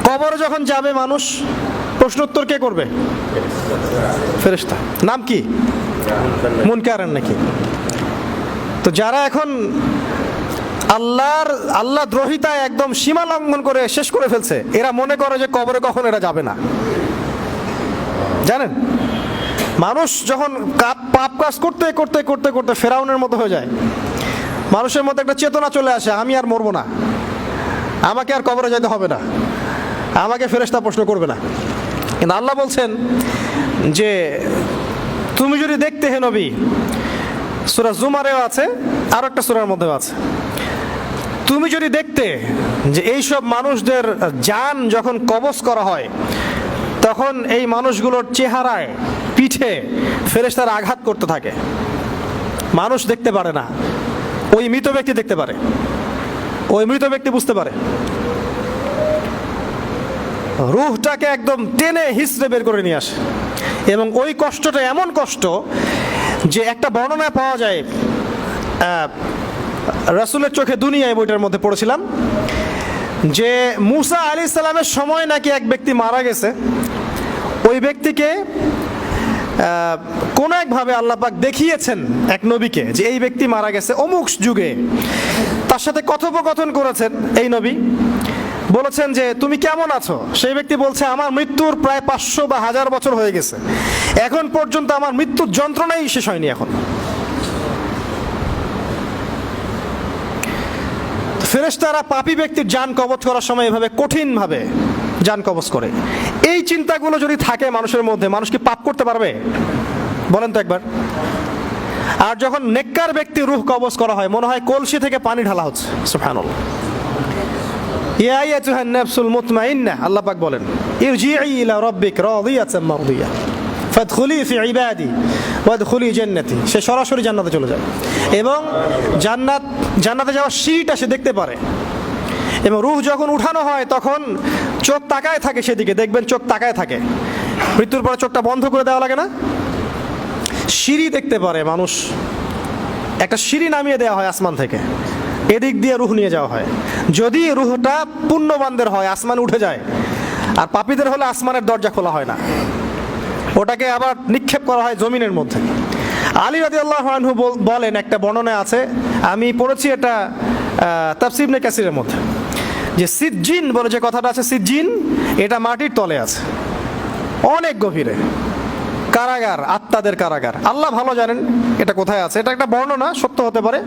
কবরে যখন যাবে মানুষ, প্রশ্নোত্তর কে করবে? ফেরেশতা। নাম কি? মুনকার নাকি? তো যারা এখন আল্লাহ দ্রোহিতায় একদম সীমা লঙ্ঘন করে শেষ করে ফেলছে, এরা মনে করে যে কবরে কখন এরা যাবে না। জানেন, মানুষ যখন পাপ কাজ করতে করতে করতে করতে ফেরাউনের মতো হয়ে যায়, মানুষের মধ্যে একটা চেতনা চলে আসে, আমি আর মরবো না, আমাকে আর কবরে যেতে হবে না, আমাকে ফেরেশতা প্রশ্ন করবে না। কিন্তু আল্লাহ বলছেন যে তুমি যদি দেখতে হে নবী, সূরা জুমারেও আছে, আর একটা সূরার মধ্যেও আছে, তুমি যদি দেখতে যে এইসব মানুষদের জান যখন কবজ করা হয়, তখন এই মানুষগুলোর চেহারায়, পিঠে ফেরেশতারা আঘাত করতে থাকে। মানুষ দেখতে পারে না, ওই মৃত ব্যক্তি দেখতে পারে, ওই মৃত ব্যক্তি বুঝতে পারে। রূহটাকে একদম টেনে হিসড়ে বের করে নিয়ে আসে, এবং ওই কষ্টটা এমন কষ্ট যে একটা বর্ণনা পাওয়া যায়, রাসূলের চোখে দুনিয়ায়, বইটার মধ্যে পড়েছিলাম, যে মূসা আলাইহিস সালামের সময় নাকি এক ব্যক্তি মারা গেছে। ওই ব্যক্তিকে কোন একভাবে আল্লাহ পাক দেখিয়েছেন এক নবীকে যে এই ব্যক্তি মারা গেছে অমুক যুগে। তার সাথে কথোপকথন করেছেন এই নবী, বলেছেন যে তুমি কেমন আছো? সেই ব্যক্তি বলছে আমার মৃত্যুর প্রায় 500 বা 1000 বছর হয়ে গেছে, এখন পর্যন্ত আমার মৃত্যুর যন্ত্রণাই শেষ হয়নি। এখন ফেরেশতারা পাপী ব্যক্তির জান কবজ করার সময় এভাবে কঠিনভাবে জান কবজ করে। এই চিন্তাগুলো যদি থাকে মানুষের মধ্যে, মানুষ কি পাপ করতে পারবে? বলেন তো একবার। আর যখন নেককার ব্যক্তি রূহ কবজ করা হয়, মনে হয় কলসি থেকে পানি ঢালা হচ্ছে। সুবহানাল্লাহ। ইয়া আইয়াতুহান নাফসুল মুতমাইন্নাহ, আল্লাহ পাক বলেন ইরজিই ইলা রাব্বিক রাদিয়াতাম মারদিয়া ফাদখুলি ফি ইবাদি ওয়াদখুলি জান্নাতি। সে সরাসরি জান্নাতে চলে যায়, এবং জান্নাতে যাওয়ার সিঁড়িটা সে দেখতে পারে। এবং রূহ যখন উঠানো হয় তখন চোখ তাকায় থাকে সেদিকে, দেখবেন চোখ তাকায় থাকে। মৃত্যুর পরে চোখটা বন্ধ করে দেওয়া লাগে না? সিঁড়ি দেখতে পারে মানুষ, একটা সিঁড়ি নামিয়ে দেওয়া হয় আসমান থেকে, এদিক দিয়ে রূহ নিয়ে যাওয়া হয়। যদি রূহটা পুণ্যবানদের হয় আসমানে উঠে যায়, আর পাপীদের হলে আসমানের দরজা খোলা হয় না, ওটাকে আবার নিক্ষেপ করা হয় জমিনের মধ্যে। আলী রাদিয়াল্লাহু আনহু বলেন, একটা বর্ণনায় আছে, আমি পড়েছি এটা তাফসীর ইবনে কাসিরের মধ্যে, যে সিজ্জিন বলে যে কথাটা আছে, সিজ্জিন এটা মাটির তলে আছে, অনেক গভীরে, কারাগার, আত্মাদের কারাগার। আল্লাহ ভালো জানেন এটা কোথায় আছে। এটা একটা বর্ণনা, সত্য হতে পারে,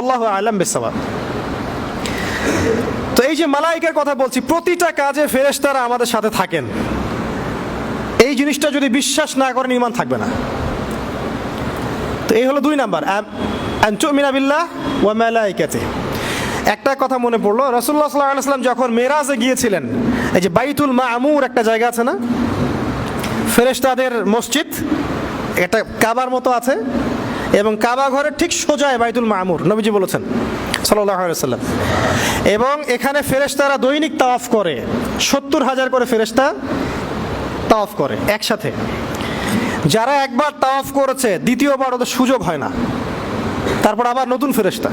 আল্লাহু আ'লাম বিসসাওয়াব। তো এই যে মালায়েকার কথা বলছি, প্রতিটা কাজে ফেরেশতারা আমাদের সাথে থাকেন। এই জিনিসটা যদি বিশ্বাস না করেন, ঈমান থাকবে না। তো এই হলো 2 নাম্বার, আন তুমিনা বিল্লাহ ওয়া মালায়েকাতিহি। একটা কথা মনে পড়লো, রাসূলুল্লাহ সাল্লাল্লাহু আলাইহি ওয়াসাল্লাম যখন মেরাজে গিয়েছিলেন, এই যে বাইতুল মামুর একটা জায়গা আছে না, ফেরেশতাদের মসজিদ, এটা কাবার মতো আছে, এবং কাবা ঘরের ঠিক সোজায় বাইতুল মামুর, নবীজি বলেছেন সাল্লাল্লাহু আলাইহি ওয়াসাল্লাম। এবং এখানে ফেরেশতারা দৈনিক তাওয়াফ করে, 70,000 করে ফেরেশতা তাওয়াফ করে একসাথে। যারা একবার তাওয়াফ করেছে, দ্বিতীয়বার ওদের সুযোগ হয় না, তারপর আবার নতুন ফেরেশতা।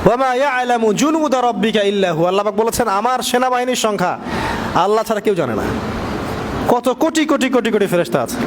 ওয়া মা ইয়া'লামু জুনুদা রাব্বিকা ইল্লা হু, আল্লাহ পাক বলেছেন আমার সেনাবাহিনীর সংখ্যা আল্লাহ ছাড়া কেউ জানে না। কত কোটি কোটি কোটি কোটি ফেরেশতা আছে।